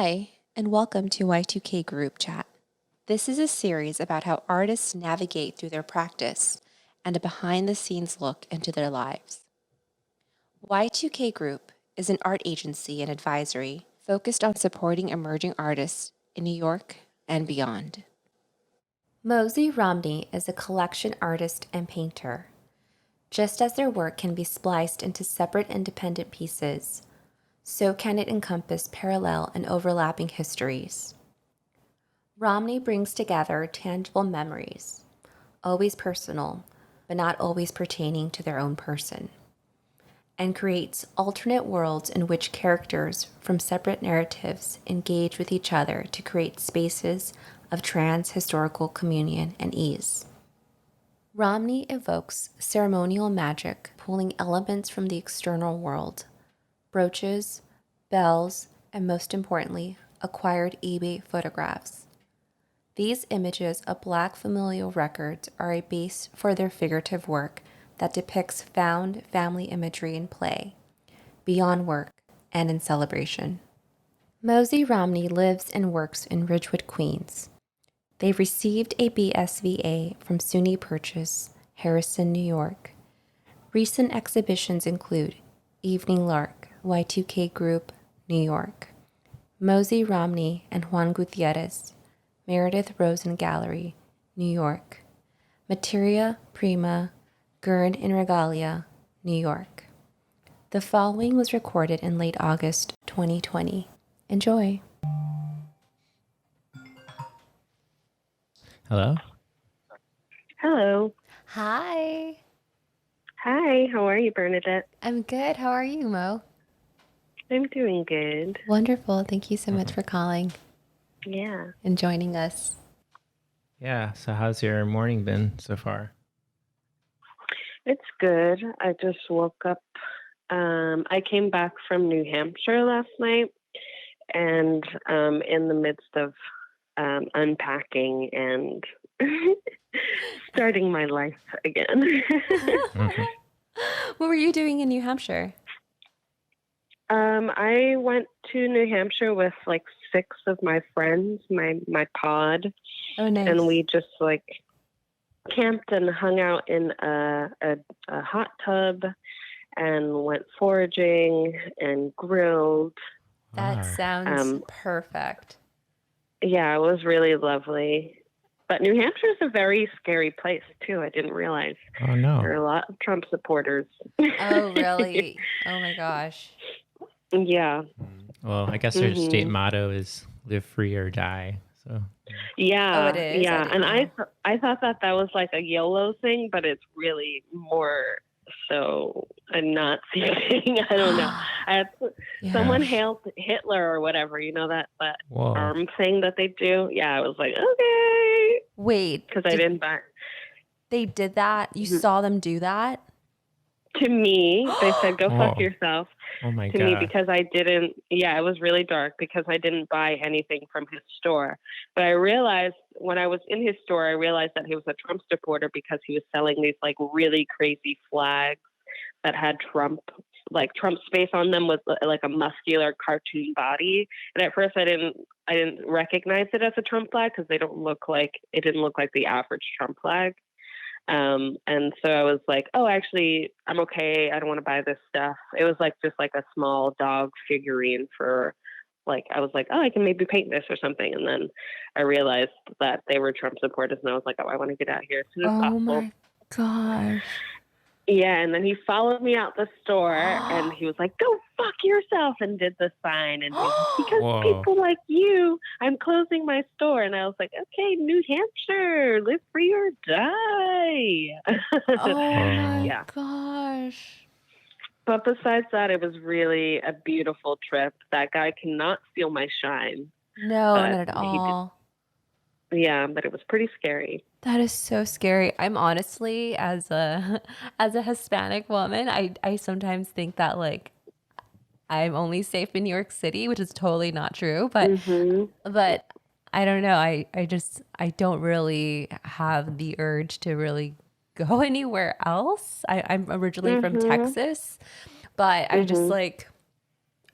Hi, and welcome to Y2K Group Chat. This is a series about how artists navigate through their practice and a behind-the-scenes look into their lives. Y2K Group is an art agency and advisory focused on supporting emerging artists in New York and beyond. Mosie Romney is a collection artist and painter. Just as their work can be spliced into separate independent pieces, so can it encompass parallel and overlapping histories. Romney brings together tangible memories, always personal, but not always pertaining to their own person, and creates alternate worlds in which characters from separate narratives engage with each other to create spaces of trans-historical communion and ease. Romney evokes ceremonial magic, pulling elements from the external world, brooches, bells, and most importantly, acquired eBay photographs. These images of Black familial records are a base for their figurative work that depicts found family imagery in play, beyond work, and in celebration. Mosie Romney lives and works in Ridgewood, Queens. They received a BSVA from SUNY Purchase, Harrison, New York. Recent exhibitions include Evening Lark, Y2K Group, New York, Mosie Romney and Juan Gutierrez, Meredith Rosen Gallery, New York, Materia Prima, Gurn in Regalia, New York. The following was recorded in late August 2020. Enjoy. Hello? Hello. Hi. Hi, how are you, Bernadette? I'm good. How are you, Mo? I'm doing good. Wonderful. Thank you so much for calling Yeah. and joining us. Yeah, so how's your morning been so far? It's good. I just woke up. I came back from New Hampshire last night and in the midst of unpacking and starting my life again. What were you doing in New Hampshire? I went to New Hampshire with like 6 of my friends, my pod. Oh, nice. And we just like camped and hung out in a hot tub and went foraging and grilled. That sounds perfect. Yeah, it was really lovely. But New Hampshire is a very scary place too. I didn't realize. Oh, no. There are a lot of Trump supporters. Oh, really? Oh, my gosh. Yeah. Well, I guess their state motto is live free or die. So Yeah. Oh, it is? Yeah. I didn't know. I thought that was like a YOLO thing, but it's really more so a Nazi thing. I don't know. Someone hailed Hitler or whatever, you know, that Whoa. arm thing that they do. Yeah, I was like, okay. Wait. Because I didn't buy. They did that? You saw them do that? To me, they said, go fuck yourself. Oh my to God. me because I didn't, it was really dark because I didn't buy anything from his store. But I realized when I was in his store, I realized that he was a Trump supporter because he was selling these like really crazy flags that had Trump's face on them with like a muscular cartoon body. And at first I didn't recognize it as a Trump flag because it didn't look like the average Trump flag. And so I was like, oh, actually, I'm okay. I don't want to buy this stuff. It was like just like a small dog figurine for I was like, oh, I can maybe paint this or something. And then I realized that they were Trump supporters and I was like, oh, I want to get out of here as soon as possible. Oh my gosh. Yeah. And then he followed me out the store and he was like, go fuck yourself, and did the sign. And he was like, because people like you, I'm closing my store. And I was like, okay, New Hampshire, live free or die. Oh my gosh. But besides that, it was really a beautiful trip. That guy cannot steal my shine. No, not at all. Yeah, but it was pretty scary. That is so scary. I'm honestly, as a Hispanic woman, I sometimes think that like I'm only safe in New York City, which is totally not true. But I don't know. I don't really have the urge to really go anywhere else. I'm originally from Texas, but I just like,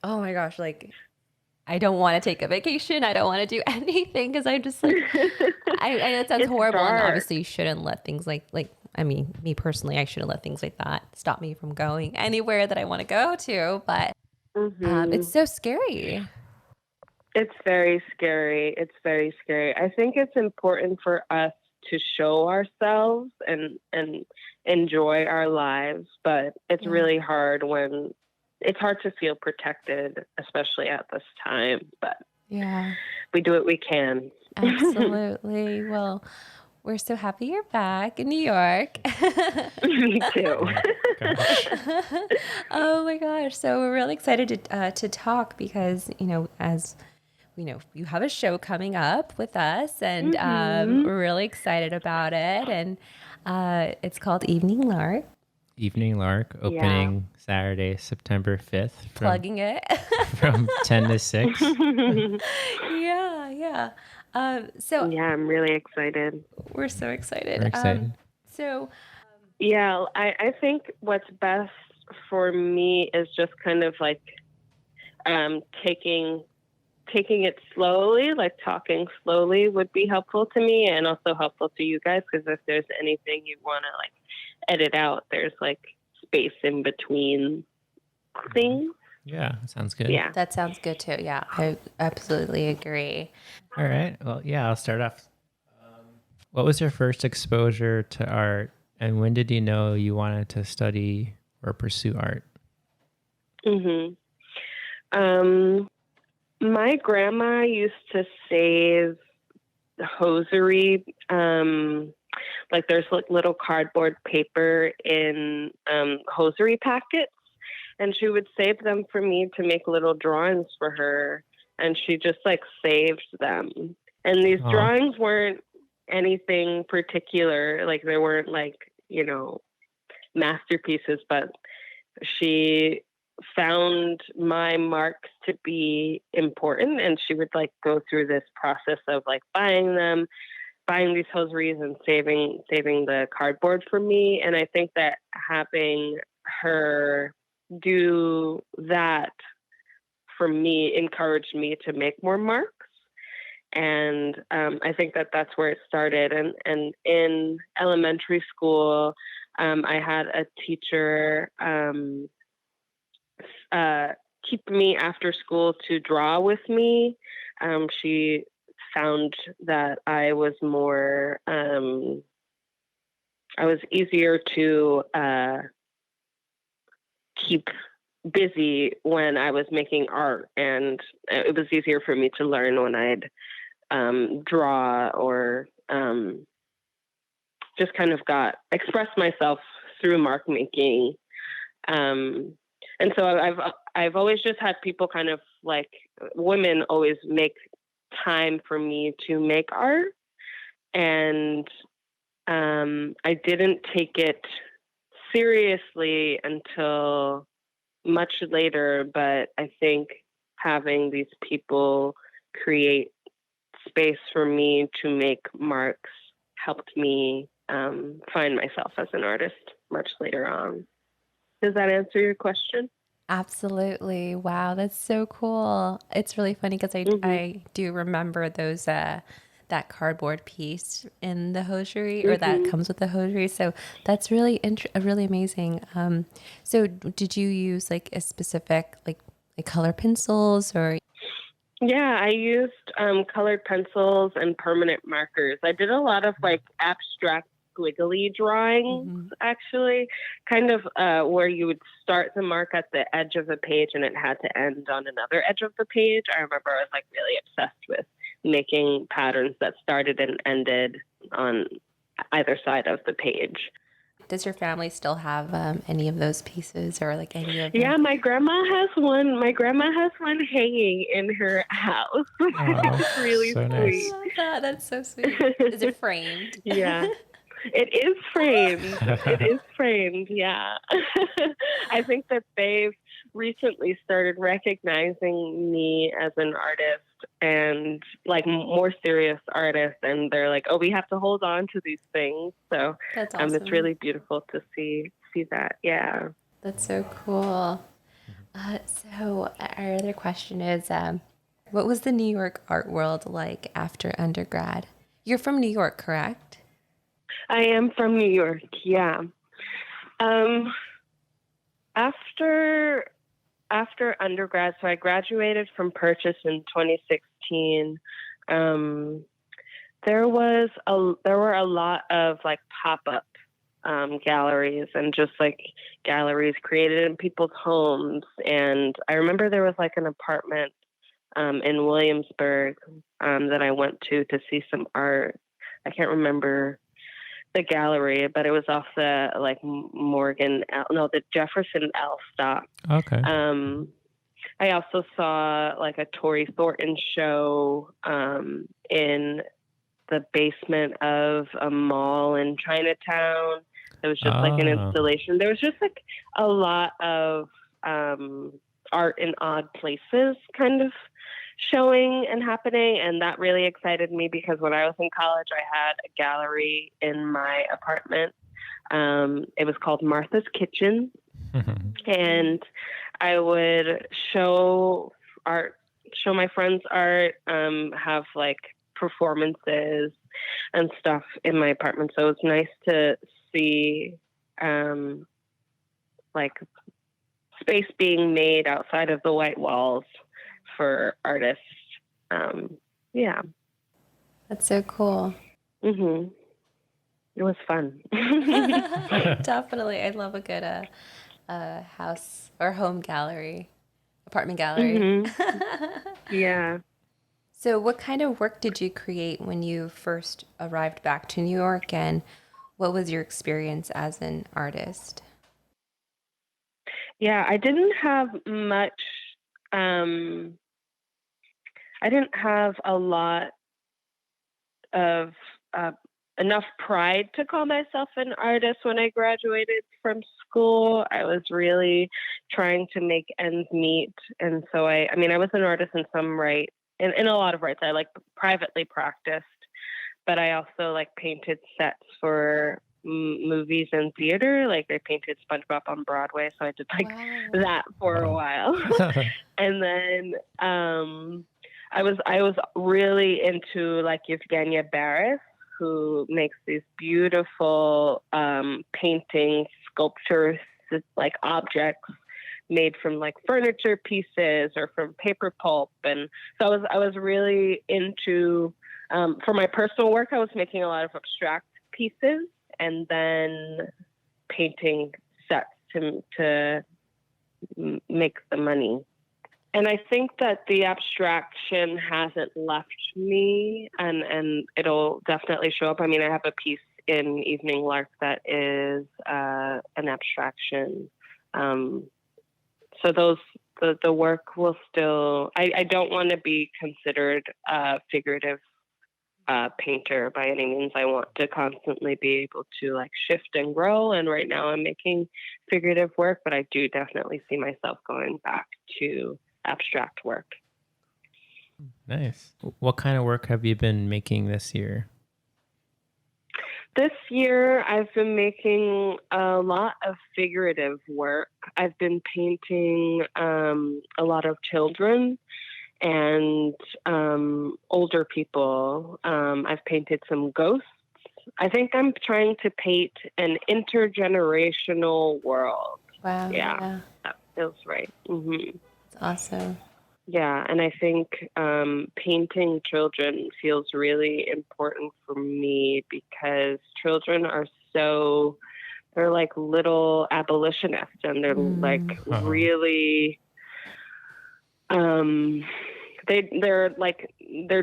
oh my gosh, like I don't want to take a vacation. I don't want to do anything because I'm just like, I know it sounds It's horrible. And dark. obviously you shouldn't let things I mean, me personally, I shouldn't let things like that stop me from going anywhere that I want to go to. But it's so scary. It's very scary. It's very scary. I think it's important for us to show ourselves and enjoy our lives, but it's really hard when it's hard to feel protected, especially at this time. But we do what we can. Absolutely. Well, we're so happy you're back in New York. Me too. Gosh. Oh my gosh. So we're really excited to talk because, as we know, you have a show coming up with us and we're really excited about it. And it's called Evening Lark. Evening Lark, opening Saturday, September 5th. Plugging it. From 10 to 6. Yeah. So yeah, I'm really excited. We're so excited. We're excited. I think what's best for me is just kind of like taking it slowly, like talking slowly would be helpful to me and also helpful to you guys, because if there's anything you want to like edit out, there's like space in between things. Yeah, sounds good. Yeah. That sounds good too. Yeah, I absolutely agree. All right. Well, yeah, I'll start off. What was your first exposure to art, and when did you know you wanted to study or pursue art? My grandma used to save hosiery. Like there's like little cardboard paper in hosiery packets, and she would save them for me to make little drawings for her, and she just like saved them. And these drawings weren't anything particular, like they weren't like, masterpieces, but she found my marks to be important, and she would like go through this process of like buying these hosieries and saving the cardboard for me. And I think that having her do that for me encouraged me to make more marks. And I think that that's where it started. And in elementary school, I had a teacher keep me after school to draw with me. She found that I was easier to keep busy when I was making art, and it was easier for me to learn when I'd draw or just kind of express myself through mark making. And so I've always just had people kind of like women always make time for me to make art. And I didn't take it seriously until much later, but I think having these people create space for me to make marks helped me find myself as an artist much later on. Does that answer your question? Absolutely. Wow, that's so cool. It's really funny because I do remember those that cardboard piece in the hosiery or that comes with the hosiery. So that's really really amazing. So did you use like a specific like color pencils or? Yeah, I used colored pencils and permanent markers. I did a lot of like abstract squiggly drawings, actually, kind of where you would start the mark at the edge of the page and it had to end on another edge of the page. I remember I was like really obsessed with making patterns that started and ended on either side of the page. Does your family still have any of those pieces or like any of them? Yeah, my grandma has one. My grandma has one hanging in her house. It's really so sweet. nice. I love that. That's so sweet. Is it framed? Yeah. It is framed. It is framed, yeah. I think that they've recently started recognizing me as an artist and like more serious artist, and they're like, oh, we have to hold on to these things. So That's awesome. It's really beautiful to see that. Yeah. That's so cool. So our other question is, What was the New York art world like after undergrad? You're from New York, correct? I am from New York, yeah. Um, after undergrad, so I graduated from Purchase in 2016. There were a lot of like pop-up galleries and just like galleries created in people's homes. And I remember there was like an apartment in Williamsburg that I went to see some art. I can't remember the gallery, but it was off the like the Jefferson L stop. Okay. I also saw like a Tory Thornton show in the basement of a mall in Chinatown. It was just like an installation. There was just like a lot of art in odd places kind of showing and happening. And that really excited me because when I was in college, I had a gallery in my apartment. It was called Martha's Kitchen. And I would show my friends art, have like performances and stuff in my apartment. So it's nice to see like space being made outside of the white walls for artists. Yeah. That's so cool. Mm-hmm. It was fun. Definitely. I love a good house or home gallery, apartment gallery. Mm-hmm. Yeah. So what kind of work did you create when you first arrived back to New York, and what was your experience as an artist? Yeah, I didn't have much. I didn't have a lot of enough pride to call myself an artist when I graduated from school. I was really trying to make ends meet. And so I was an artist in some right, in a lot of rights. I like privately practiced, but I also like painted sets for movies and theater. Like I painted SpongeBob on Broadway. So I did like that for a while. And then I was really into like Evgenia Barris, who makes these beautiful paintings, sculptures, like objects made from like furniture pieces or from paper pulp. And so I was really into, for my personal work, I was making a lot of abstract pieces and then painting sets to make the money. And I think that the abstraction hasn't left me, and it'll definitely show up. I mean, I have a piece in Evening Lark that is an abstraction. So the work will still. I don't want to be considered a figurative painter by any means. I want to constantly be able to like shift and grow. And right now, I'm making figurative work, but I do definitely see myself going back to abstract work. Nice. What kind of work have you been making this year? This year, I've been making a lot of figurative work. I've been painting a lot of children and older people. I've painted some ghosts. I think I'm trying to paint an intergenerational world. Wow. Yeah. That feels right. Mm-hmm. Awesome. Yeah, and I think painting children feels really important for me because children are they're like little abolitionists, and they're like really, they're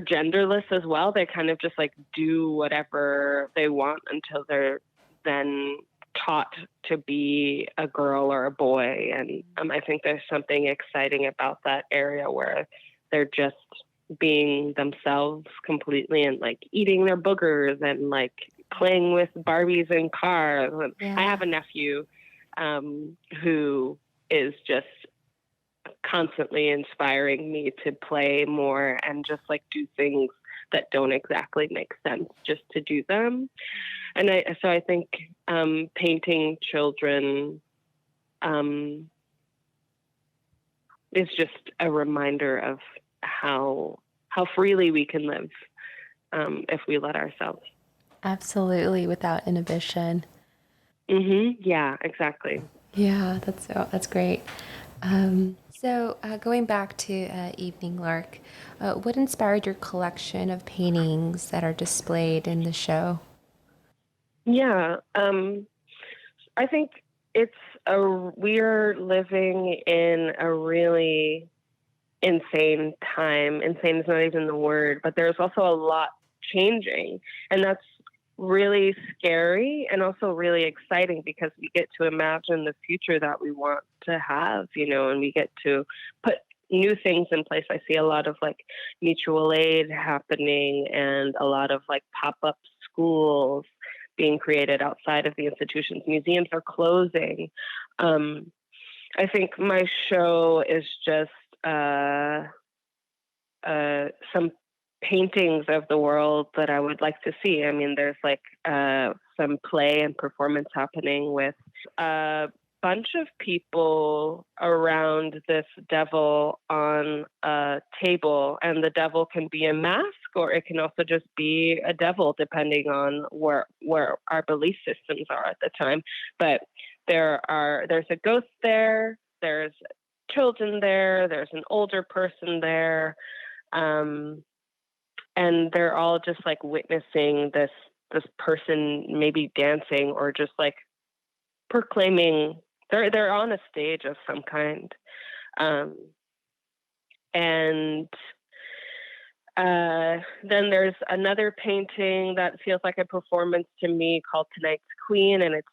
genderless as well. They kind of just like do whatever they want until they're then taught to be a girl or a boy. And I think there's something exciting about that area where they're just being themselves completely and like eating their boogers and like playing with Barbies and cars. Yeah. I have a nephew who is just constantly inspiring me to play more and just like do things that don't exactly make sense just to do them. And so I think painting children is just a reminder of how freely we can live if we let ourselves. Absolutely, without inhibition. Yeah, exactly. Yeah, that's great. So going back to Evening Lark, what inspired your collection of paintings that are displayed in the show? Yeah, I think we are living in a really insane time. Insane is not even the word, but there's also a lot changing, and that's really scary and also really exciting because we get to imagine the future that we want to have, and we get to put new things in place. I see a lot of like mutual aid happening and a lot of like pop-up schools being created outside of the institutions. Museums are closing. I think my show is just some paintings of the world that I would like to see. I mean, there's like some play and performance happening with a bunch of people around this devil on a table, and the devil can be a mask or it can also just be a devil depending on where our belief systems are at the time. But there's a ghost there, there's children there, there's an older person there, and they're all just like witnessing this person maybe dancing or just like proclaiming. They're on a stage of some kind, and then there's another painting that feels like a performance to me called Tonight's Queen, and it's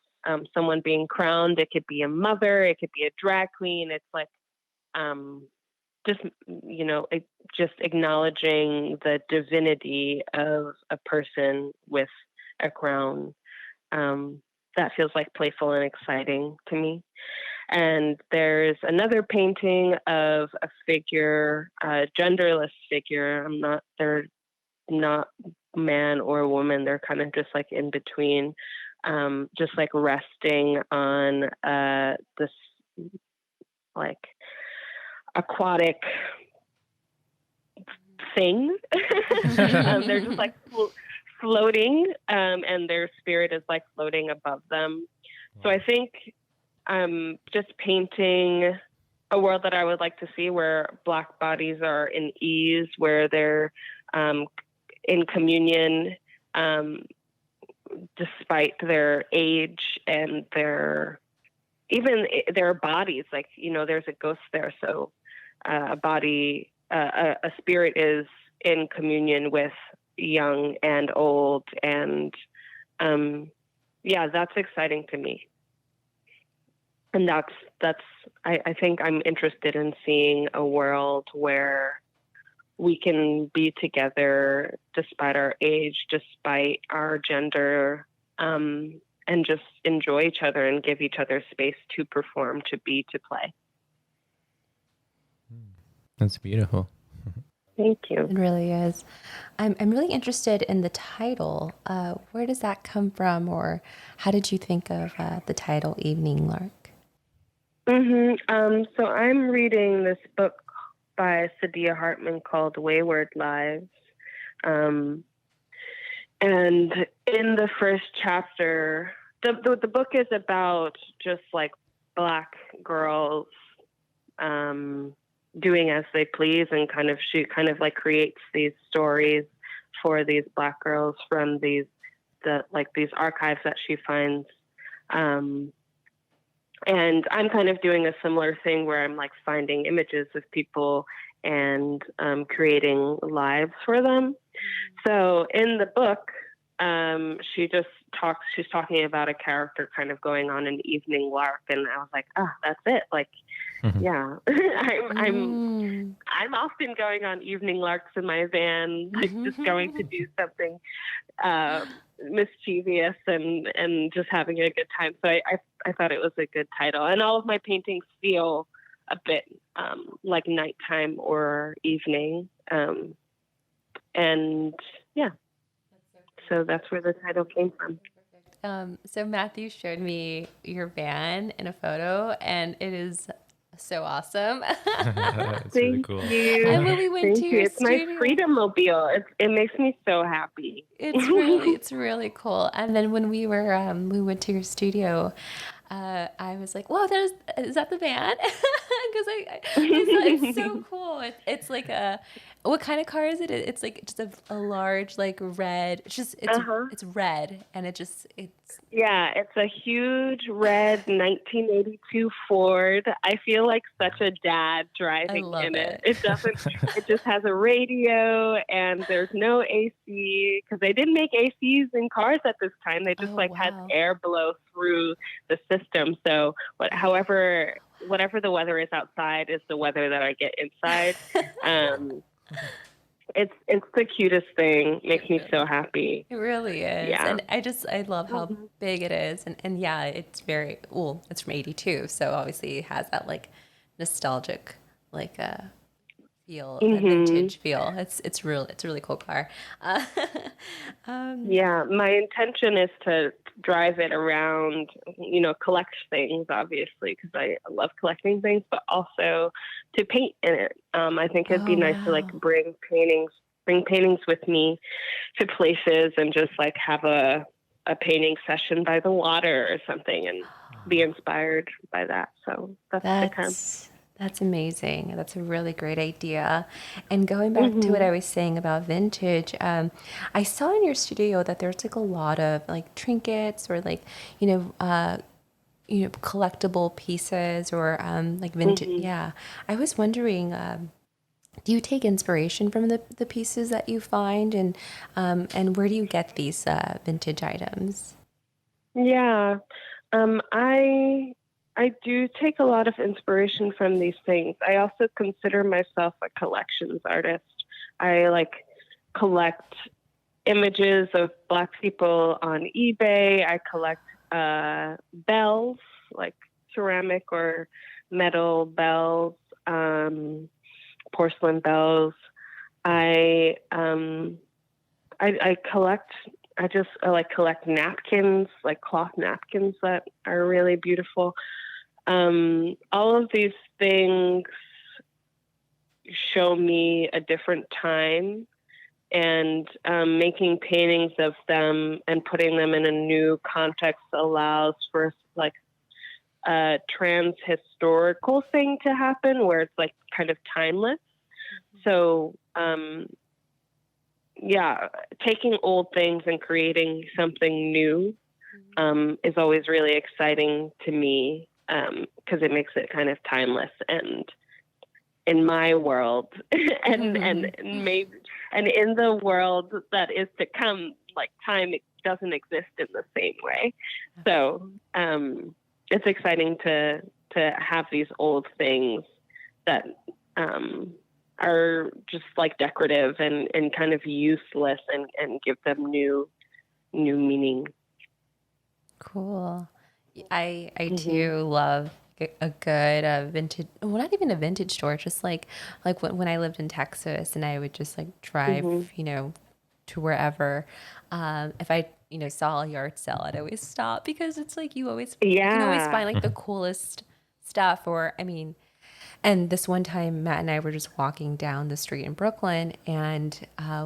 someone being crowned. It could be a mother, it could be a drag queen. It's like just acknowledging the divinity of a person with a crown. That feels like playful and exciting to me. And there's another painting of a figure, a genderless figure. They're not man or woman. They're kind of just like in between, just like resting on this like aquatic thing. They're just like floating, and their spirit is like floating above them. So I think just painting a world that I would like to see where Black bodies are in ease, where they're in communion despite their age and their bodies. Like, there's a ghost there, so a spirit is in communion with young and old, and that's exciting to me. And I think I'm interested in seeing a world where we can be together despite our age, despite our gender, and just enjoy each other and give each other space to perform, to be, to play. That's beautiful. Thank you. It really is. I'm really interested in the title. Where does that come from, or how did you think of the title Evening Lark? So I'm reading this book by Sadia Hartman called Wayward Lives. And in the first chapter, the book is about just like Black girls doing as they please, and she kind of like creates these stories for these Black girls from these archives that she finds. And I'm kind of doing a similar thing where I'm like finding images of people and creating lives for them. So in the book, she's talking about a character kind of going on an evening lark, and I was like, that's it. Like, yeah, I'm often going on evening larks in my van, like just going to do something mischievous and just having a good time. So I thought it was a good title, and all of my paintings feel a bit like nighttime or evening, and yeah. So that's where the title came from. So Matthew showed me your van in a photo, and it is so awesome. That's really Thank cool. you. And when we went to Thank you. your It's my studio, freedom mobile. It makes me so happy. it's really cool. And then when we went to your studio, I was like, "Wow, is that the band?" Because it's so cool. It's like what kind of car is it? It's like just a large like red. It's red, and Yeah, it's a huge red 1982 Ford. I feel like such a dad I driving love in it. it. It just has a radio and there's no AC because they didn't make ACs in cars at this time. They just had Wow. air blow through the system. So whatever the weather is outside is the weather that I get inside. It's the cutest thing. Makes me so happy. It really is. Yeah. And I love how big it is. And yeah, it's it's from 82. So obviously it has that like nostalgic, like feel, a vintage feel. It's a really cool car. Yeah, my intention is to drive it around, collect things, obviously, because I love collecting things, but also to paint in it. I think it'd be nice to like bring paintings with me to places and just like have a painting session by the water or something and be inspired by that. So That's amazing. That's a really great idea. And going back to what I was saying about vintage, I saw in your studio that there's like a lot of like trinkets or like, collectible pieces or like vintage. Yeah. I was wondering, do you take inspiration from the pieces that you find and where do you get these vintage items? Yeah. I do take a lot of inspiration from these things. I also consider myself a collections artist. I collect images of Black people on eBay. I collect bells, like ceramic or metal bells, porcelain bells. I collect. I collect napkins, like cloth napkins that are really beautiful. All of these things show me a different time, and making paintings of them and putting them in a new context allows for like a trans-historical thing to happen where it's like kind of timeless. So, taking old things and creating something new is always really exciting to me because it makes it kind of timeless and in my world and maybe and in the world that is to come, like time doesn't exist in the same way. So it's exciting to have these old things that are just like decorative and kind of useless and give them new meaning. Cool. I too love a good vintage, well, not even a vintage store, just like when I lived in Texas and I would just like drive, to wherever. If I, saw a yard sale, I'd always stop because it's like you can always find like the coolest stuff. Or, and this one time, Matt and I were just walking down the street in Brooklyn, and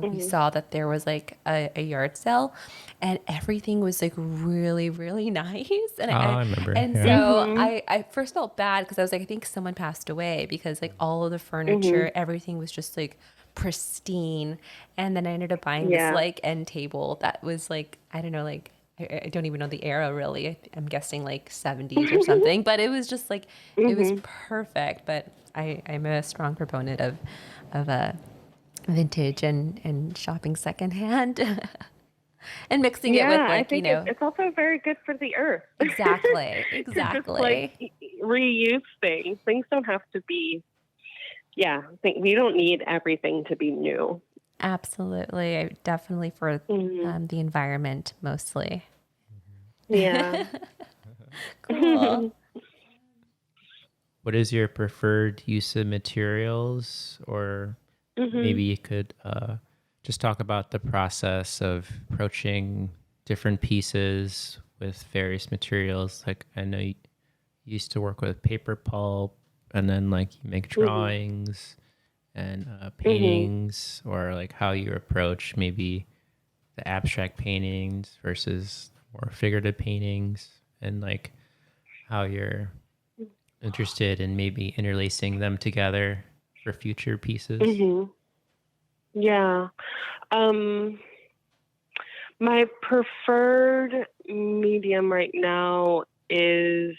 we saw that there was like a yard sale, and everything was like really, really nice. And I remember. And so I first felt bad because I was like, I think someone passed away because like all of the furniture, everything was just like pristine. And then I ended up buying this like end table that was like, I don't know, like I don't even know the era really. I'm guessing like 70s or something, but it was just like, it was perfect. But I'm a strong proponent of vintage and shopping secondhand and mixing it with like, I think it's also very good for the earth. Exactly. To just like reuse things. Things don't have to be, we don't need everything to be new. Absolutely. Definitely for the environment mostly. Yeah. Cool. What is your preferred use of materials? Or maybe you could just talk about the process of approaching different pieces with various materials. Like I know you used to work with paper pulp and then like you make drawings and paintings, or like how you approach maybe the abstract paintings versus more figurative paintings, and like how you're interested in maybe interlacing them together for future pieces. Yeah. My preferred medium right now is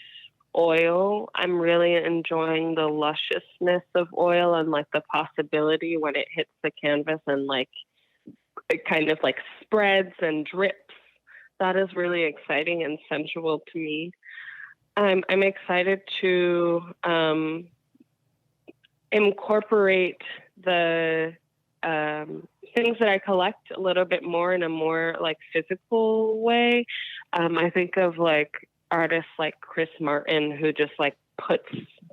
oil. I'm really enjoying the lusciousness of oil and like the possibility when it hits the canvas and like it kind of like spreads and drips. That is really exciting and sensual to me. I'm excited to incorporate the things that I collect a little bit more in a more like physical way. I think of like artists like Chris Martin, who just like puts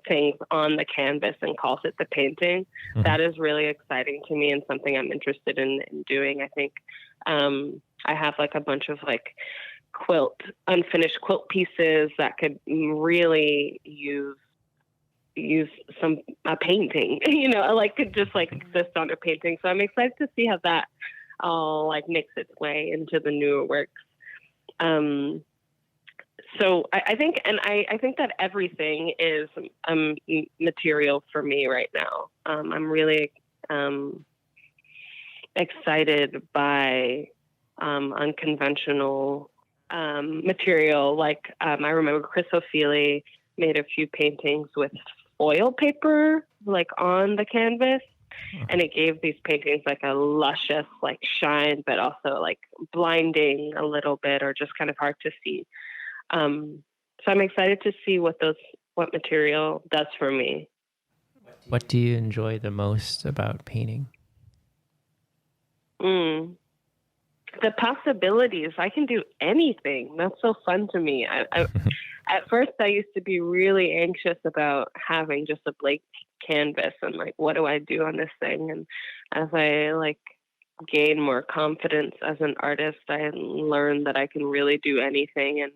things on the canvas and calls it the painting. That is really exciting to me and something I'm interested in doing. I think I have like a bunch of like unfinished quilt pieces that could really use a painting, you know, like could just like exist on a painting. So I'm excited to see how that all like makes its way into the newer works. So I think, and I think that everything is material for me right now. I'm really excited by unconventional material. Like I remember Chris O'Feely made a few paintings with foil paper like on the canvas, and it gave these paintings like a luscious like shine, but also like blinding a little bit, or just kind of hard to see. So I'm excited to see what material does for me. What do you enjoy the most about painting? The possibilities. I can do anything. That's so fun to me. At first, I used to be really anxious about having just a blank canvas and like, what do I do on this thing? And as I like gain more confidence as an artist, I learned that I can really do anything, and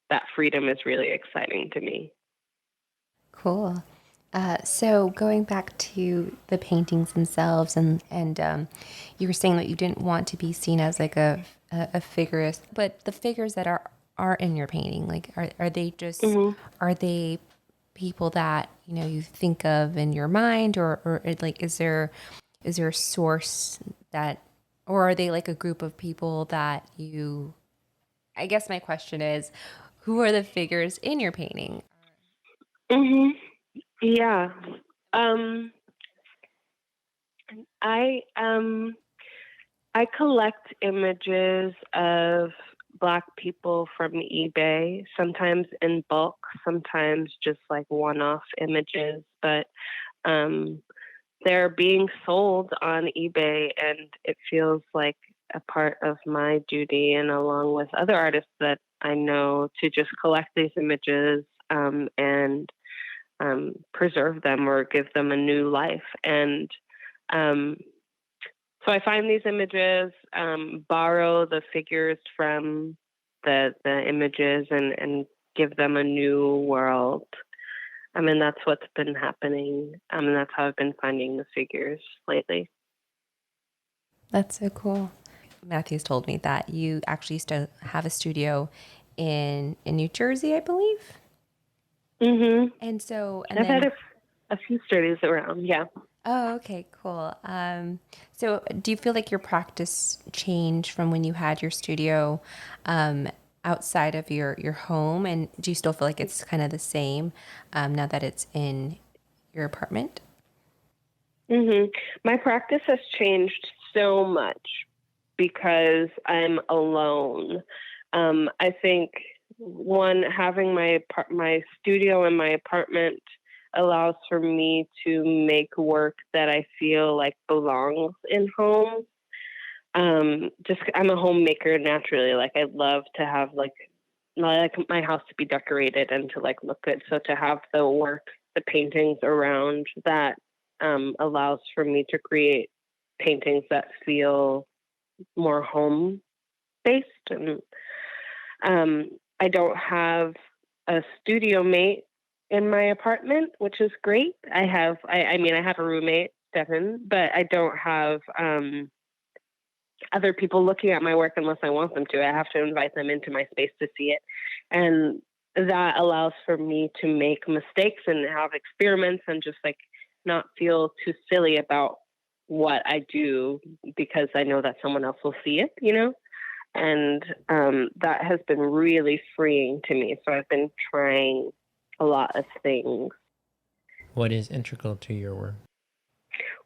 that freedom is really exciting to me. Cool. So going back to the paintings themselves, and you were saying that you didn't want to be seen as like a figurist, but the figures that are in your painting, like are they just are they people that you think of in your mind, or like is there a source that, or are they like a group of people that you? I guess my question is, who are the figures in your painting? Yeah. I collect images of Black people from eBay, sometimes in bulk, sometimes just like one-off images, but they're being sold on eBay, and it feels like a part of my duty, and along with other artists that I know, to just collect these images and preserve them or give them a new life. And so I find these images, borrow the figures from the images, and give them a new world. I mean, that's what's been happening. And that's how I've been finding the figures lately. That's so cool. Matthew's told me that you actually used to have a studio in New Jersey, I believe. And so, I've had a few studios around, yeah. Oh, okay, cool. So do you feel like your practice changed from when you had your studio outside of your home? And do you still feel like it's kind of the same now that it's in your apartment? My practice has changed so much because I'm alone. I think, one, having my studio in my apartment allows for me to make work that I feel like belongs in homes. Just I'm a homemaker naturally. Like I love to have like my house to be decorated and to like look good. So to have the work, the paintings around that allows for me to create paintings that feel more home based. And I don't have a studio mate in my apartment, which is great. I have a roommate, Devin, but I don't have other people looking at my work unless I want them to. I have to invite them into my space to see it. And that allows for me to make mistakes and have experiments and just like not feel too silly about what I do because I know that someone else will see it, you know? And that has been really freeing to me. So I've been trying a lot of things. What is integral to your work?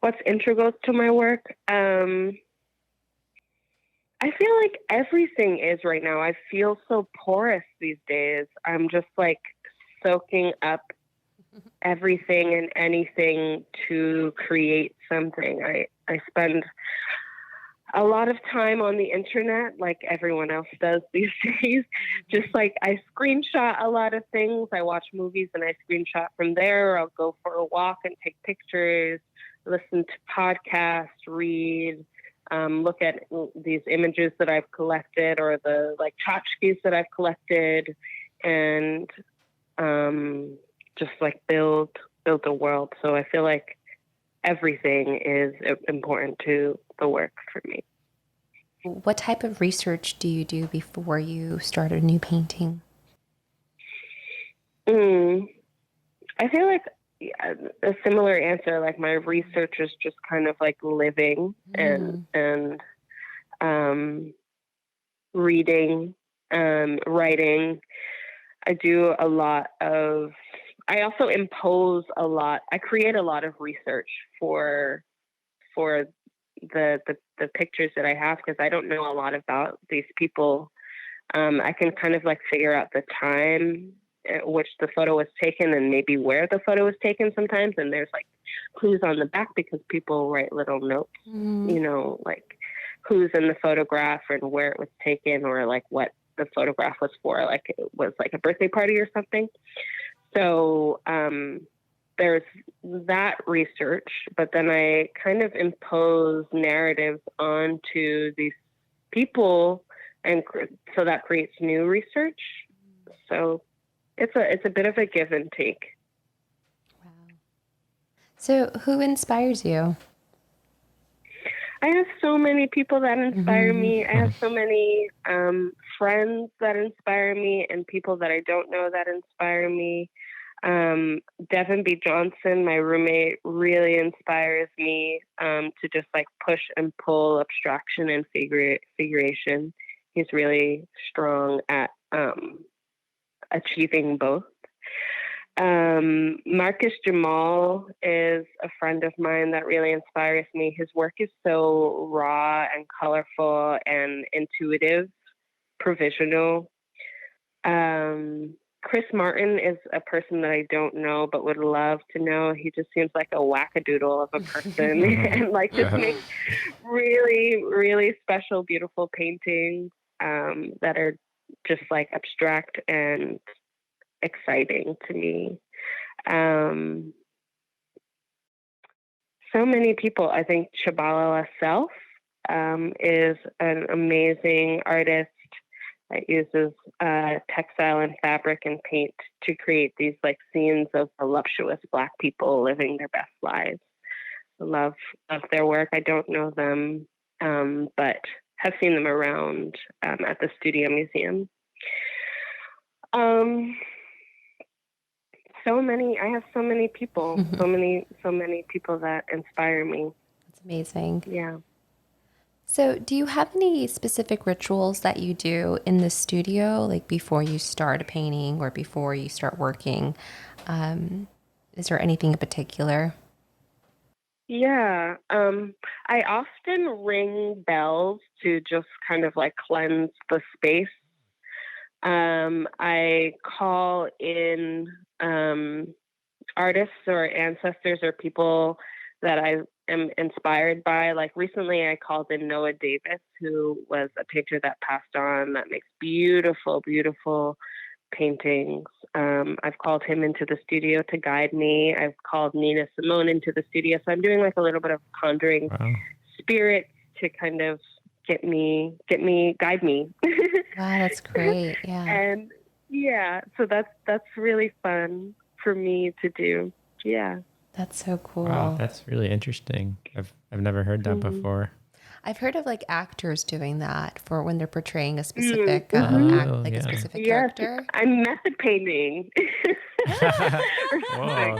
What's integral to my work? I feel like everything is right now. I feel so porous these days. I'm just like soaking up everything and anything to create something. I spend a lot of time on the internet, like everyone else does these days. Just like I screenshot a lot of things. I watch movies and I screenshot from there. I'll go for a walk and take pictures, listen to podcasts, read, look at these images that I've collected or the like tchotchkes that I've collected, and just like build the world. So I feel like everything is important to the work for me. What type of research do you do before you start a new painting? I feel like a similar answer. Like my research is just kind of like living and reading, writing. I do a lot of. I also impose a lot. I create a lot of research for the pictures that I have because I don't know a lot about these people. I can kind of like figure out the time at which the photo was taken and maybe where the photo was taken sometimes. And there's like clues on the back because people write little notes, you know, like who's in the photograph and where it was taken or like what the photograph was for. Like it was like a birthday party or something. So there's that research, but then I kind of impose narratives onto these people, and so that creates new research. So it's a bit of a give and take. Wow. So who inspires you? I have so many people that inspire me. I have so many friends that inspire me and people that I don't know that inspire me. Devin B. Johnson, my roommate, really inspires me to just like push and pull abstraction and figuration. He's really strong at achieving both. Marcus Jamal is a friend of mine that really inspires me. His work is so raw and colorful and intuitive, provisional. Chris Martin is a person that I don't know but would love to know. He just seems like a wackadoodle of a person and like just makes really, really special, beautiful paintings that are just like abstract and exciting to me. So many people. I think Chabalala Self is an amazing artist that uses textile and fabric and paint to create these like scenes of voluptuous Black people living their best lives. I love their work. I don't know them, but have seen them around at the Studio Museum. I have so many people, so many people that inspire me. That's amazing. Yeah. So do you have any specific rituals that you do in the studio, like before you start a painting or before you start working? Is there anything in particular? Yeah. I often ring bells to just kind of like cleanse the space. I call in artists or ancestors or people that I am inspired by. Like recently I called in Noah Davis, who was a painter that passed on that makes beautiful, beautiful paintings. I've called him into the studio to guide me. I've called Nina Simone into the studio. So I'm doing like a little bit of conjuring spirits to kind of guide me. Wow, that's great. Yeah. And yeah, so that's really fun for me to do. Yeah. That's so cool. Wow, that's really interesting. I've never heard that before. I've heard of like actors doing that for when they're portraying a specific yeah. specific Yes, character. I'm method painting. Whoa.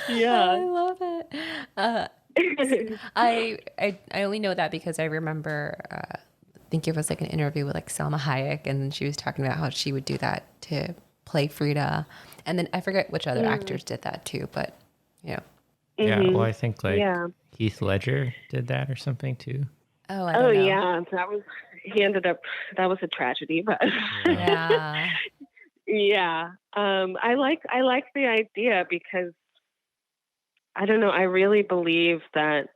Yeah. I love it. I only know that because I remember I think it was like an interview with like Selma Hayek, and she was talking about how she would do that to play Frida, and then I forget which other actors did that too, but yeah. Yeah, well, I think like Yeah. Heath Ledger did that or something too. Oh, I don't know. Yeah, he ended up, that was a tragedy, but Yeah. yeah. I like the idea because I don't know, I really believe that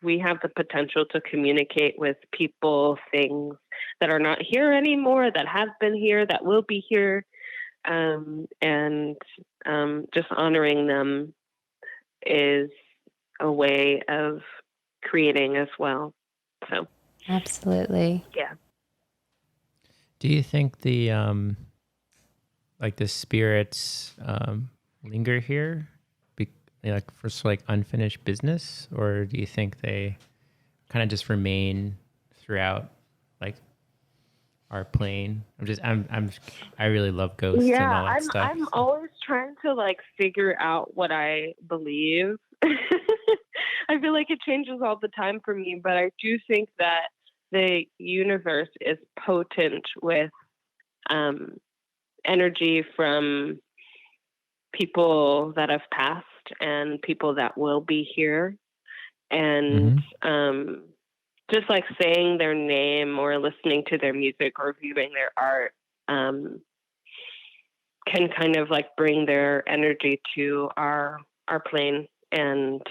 we have the potential to communicate with people, things that are not here anymore, that have been here, that will be here, and just honoring them is a way of creating as well. So Absolutely. yeah. Do you think the like the spirits linger here, like for like unfinished business, or do you think they kind of just remain throughout like our plane? I really love ghosts and all that stuff. I'm always trying to like figure out what I believe. I feel like it changes all the time for me, but I do think that the universe is potent with energy from people that have passed and people that will be here. And just like saying their name or listening to their music or viewing their art can kind of like bring their energy to our plane. And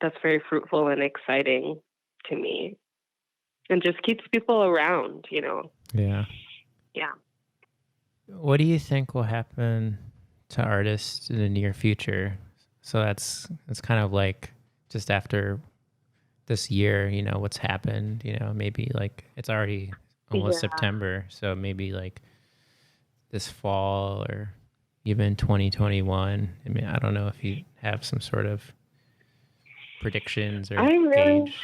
that's very fruitful and exciting to me, and just keeps people around, you know. Yeah. What do you think will happen to artists in the near future? So it's kind of like just after this year, you know, what's happened, you know, maybe like it's already almost September, so maybe like this fall or even 2021. I mean, I don't know if you have some sort of predictions or gauge.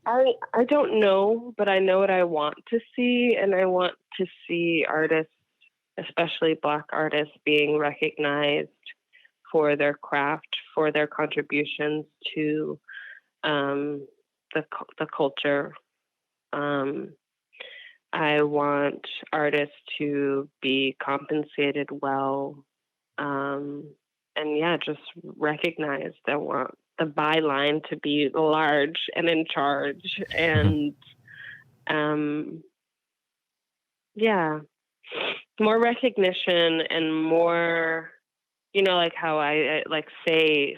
I don't know, but I know what I want to see, and I want to see artists, especially Black artists, being recognized for their craft, for their contributions to the culture. I want artists to be compensated well, and just recognized. I want the byline to be large and in charge, and more recognition and more, you know, like how I like say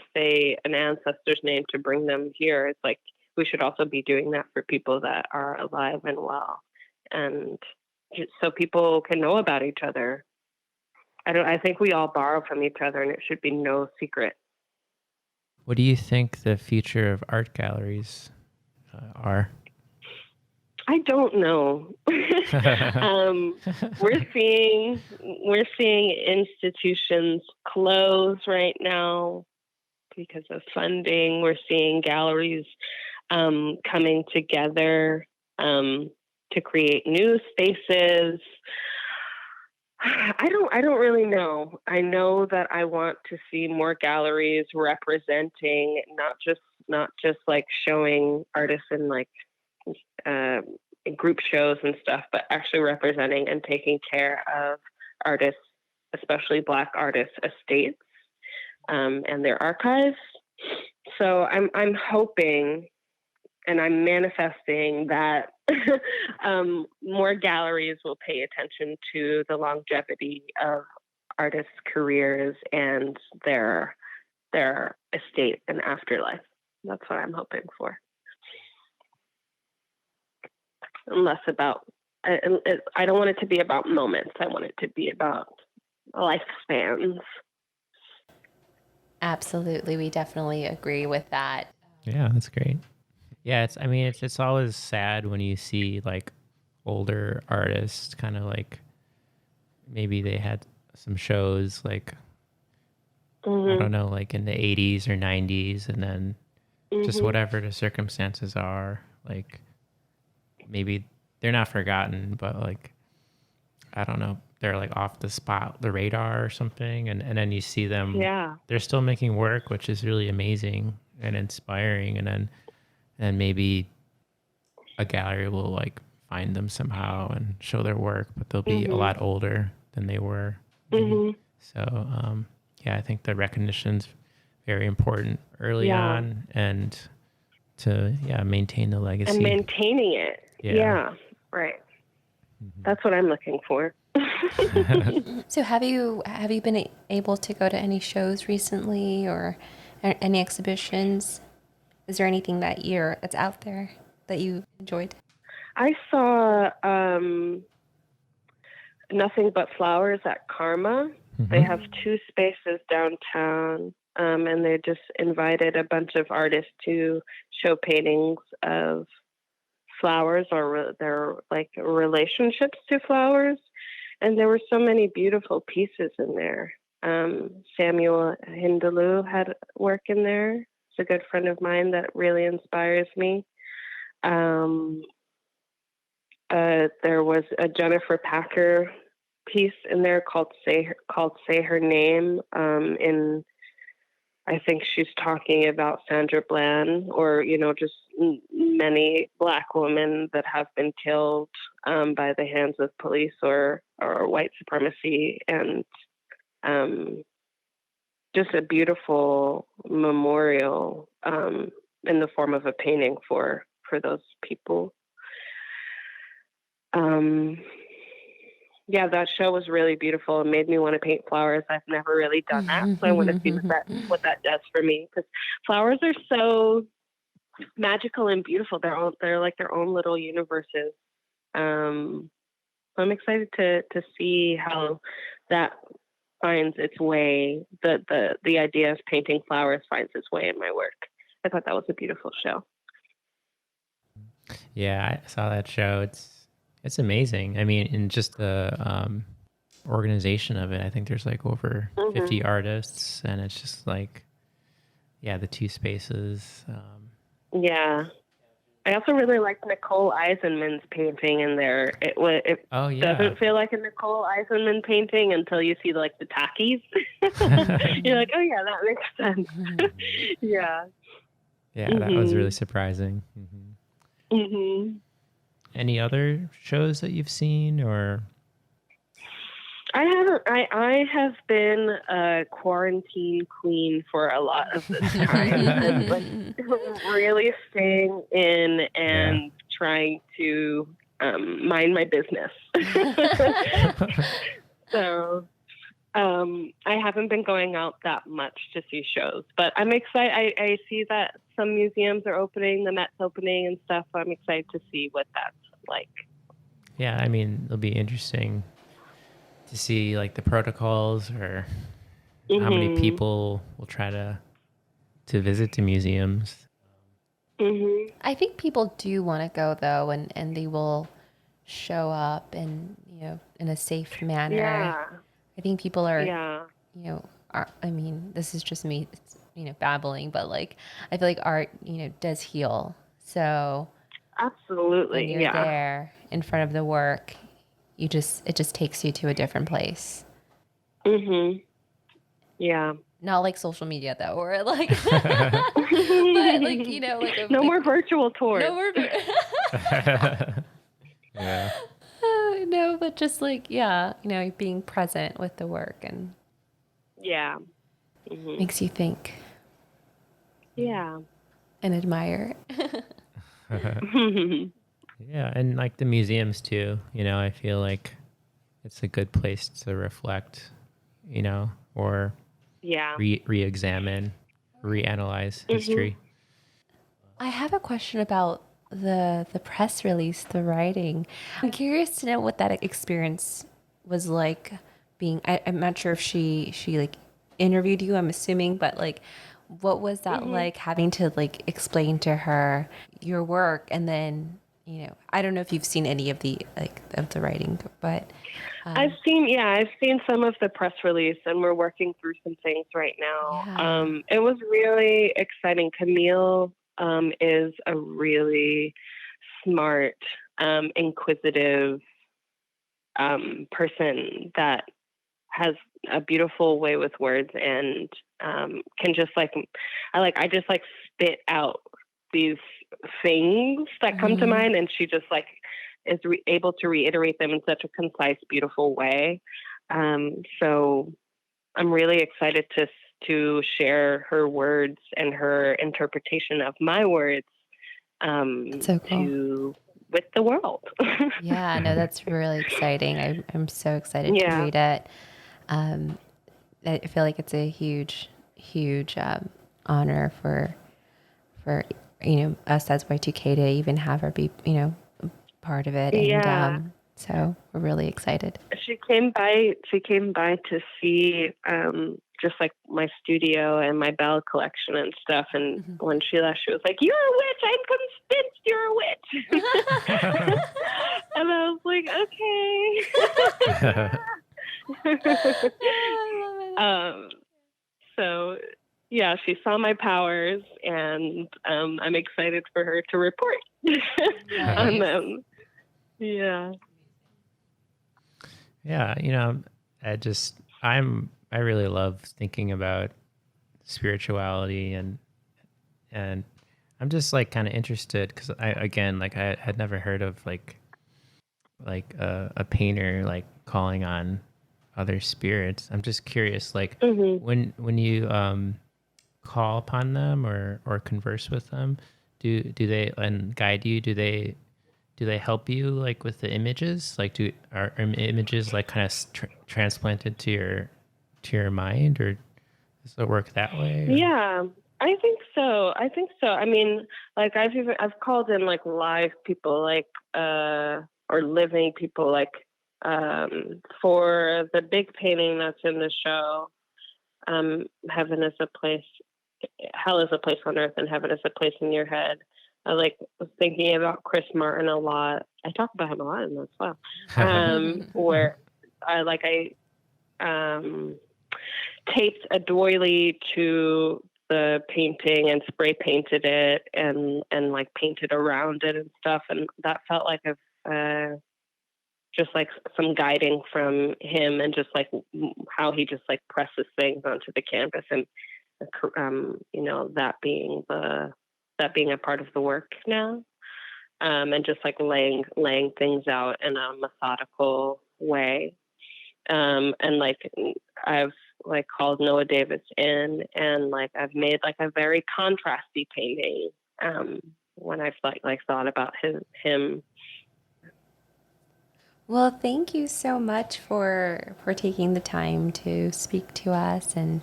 an ancestor's name to bring them here. It's like we should also be doing that for people that are alive and well, and just so people can know about each other. I think we all borrow from each other, and it should be no secret. What do you think the future of art galleries are? I don't know. We're seeing institutions close right now because of funding. We're seeing galleries coming together to create new spaces. I don't really know. I know that I want to see more galleries representing not just like showing artists in like group shows and stuff, but actually representing and taking care of artists, especially Black artists' estates and their archives. So I'm hoping and I'm manifesting that more galleries will pay attention to the longevity of artists' careers and their estate and afterlife. That's what I'm hoping for. Less about, I don't want it to be about moments. I want it to be about lifespans. Absolutely. We definitely agree with that. Yeah, that's great. Yeah, it's always sad when you see like older artists kind of like maybe they had some shows like, I don't know, like in the 80s or 90s, and then just whatever the circumstances are, like maybe they're not forgotten, but like, I don't know, they're like off the radar or something. And then you see them, they're still making work, which is really amazing and inspiring. And maybe a gallery will like find them somehow and show their work, but they'll be a lot older than they were. So, yeah, I think the recognition's very important early on, and to maintain the legacy and maintaining it. Yeah, right. That's what I'm looking for. So have you been able to go to any shows recently or any exhibitions? Is there anything that's out there that you enjoyed? I saw Nothing But Flowers at Karma. They have 2 spaces downtown, and they just invited a bunch of artists to show paintings of flowers or their like relationships to flowers. And there were so many beautiful pieces in there. Samuel Hindaloo had work in there. It's a good friend of mine that really inspires me. There was a Jennifer Packer piece in there called Say Her Name. I think she's talking about Sandra Bland, or just many Black women that have been killed by the hands of police or white supremacy, and just a beautiful memorial in the form of a painting for those people. Yeah, that show was really beautiful. It made me want to paint flowers. I've never really done that, so I want to see what that does for me, because flowers are so magical and beautiful. They're like their own little universes. So I'm excited to see how that finds its way. The idea of painting flowers finds its way in my work. I thought that was a beautiful show. Yeah, I saw that show. It's amazing. I mean, in just the organization of it, I think there's like over 50 artists, and it's just like, the 2 spaces. Yeah. I also really liked Nicole Eisenman's painting in there. It doesn't feel like a Nicole Eisenman painting until you see like the tackies. You're like, oh yeah, that makes sense. Yeah. Yeah, that was really surprising. Any other shows that you've seen, or? I haven't. I have been a quarantine queen for a lot of this time, and like really staying in and trying to mind my business. So I haven't been going out that much to see shows, but I'm excited. I see that some museums are opening, the Met's opening and stuff. So I'm excited to see what that's like. Yeah, I mean, it'll be interesting to see like the protocols, or how many people will try to visit the museums. I think people do want to go though, and they will show up and in a safe manner. Yeah. I think people are I mean, this is just me babbling, but like I feel like art does heal. So absolutely, when you're there in front of the work, it just takes you to a different place. Yeah. Not like social media though, or like, but like like no more virtual tours. No more. Yeah. No, but just like being present with the work and makes you think. Yeah. And admire. Yeah, and like the museums too, I feel like it's a good place to reflect, or re-examine, reanalyze history. I have a question about the press release, the writing. I'm curious to know what that experience was like being, I'm not sure if she like interviewed you, I'm assuming, but like, what was that like having to like explain to her your work? And then, I don't know if you've seen any of the of the writing, but I've seen some of the press release, and we're working through some things right now. Yeah. It was really exciting. Camille is a really smart, inquisitive person that has a beautiful way with words, and can just I just spit out these things that come to mind, and she just is able to reiterate them in such a concise, beautiful way. So I'm really excited to share her words and her interpretation of my words So cool. with the world. Yeah, no, that's really exciting. I'm so excited to read it. I feel like it's a huge honor for us as Y2K to even have her be part of it, and so we're really excited. She came by to see just my studio and my bell collection and stuff, and when she left, she was like, "You're a witch. I'm convinced you're a witch." And I was like, "Okay." So yeah, she saw my powers, and I'm excited for her to report on them. Yeah. Yeah, I really love thinking about spirituality, and I'm just kind of interested because I had never heard of a painter calling on other spirits. I'm just curious, when you call upon them or converse with them, do they and guide you? Do they help you with the images? Are images kind of transplanted to your mind, or does it work that way? Or? Yeah, I think so. I mean, I've called in live people, or living people, for the big painting that's in the show. Heaven is a place, hell is a place on earth, and heaven is a place in your head. I was thinking about Chris Martin a lot. I talk about him a lot in this as well. Where I taped a doily to the painting and spray painted it and painted around it and stuff, and that felt like just some guiding from him, and just how he just presses things onto the canvas, and that being a part of the work now, and just laying things out in a methodical way, and I've called Noah Davis in, and I've made a very contrasty painting when I've thought about him. Well, thank you so much for taking the time to speak to us, and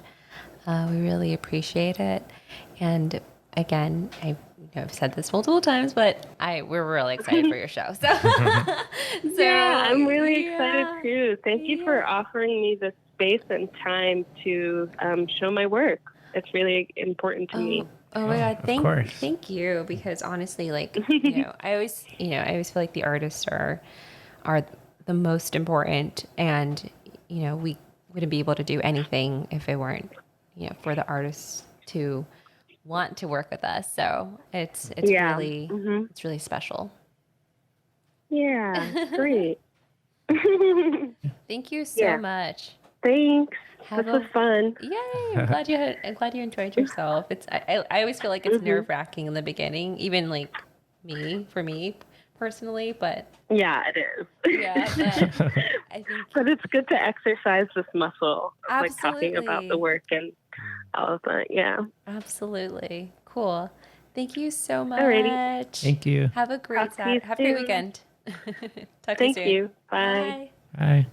we really appreciate it. And again, I've said this multiple times, but we're really excited for your show. So, Yeah, I'm really excited too. Thank you for offering me the space and time to show my work. It's really important to me. Oh my God! Thank you. Because honestly, I always feel like the artists are the most important, and we wouldn't be able to do anything if it weren't for the artists to want to work with us. So it's really special. Yeah, great. Thank you so much. Thanks. This was fun. Yay! I'm glad you enjoyed yourself. I always feel like it's nerve-wracking in the beginning, even for me personally, but yeah, it is. Yeah, but I think. But it's good to exercise this muscle, Absolutely. talking about the work and all of that. Yeah. Absolutely. Cool. Thank you so much. Alrighty. Thank you. Have a great weekend. Talk to you soon. Thank you. Bye. Bye.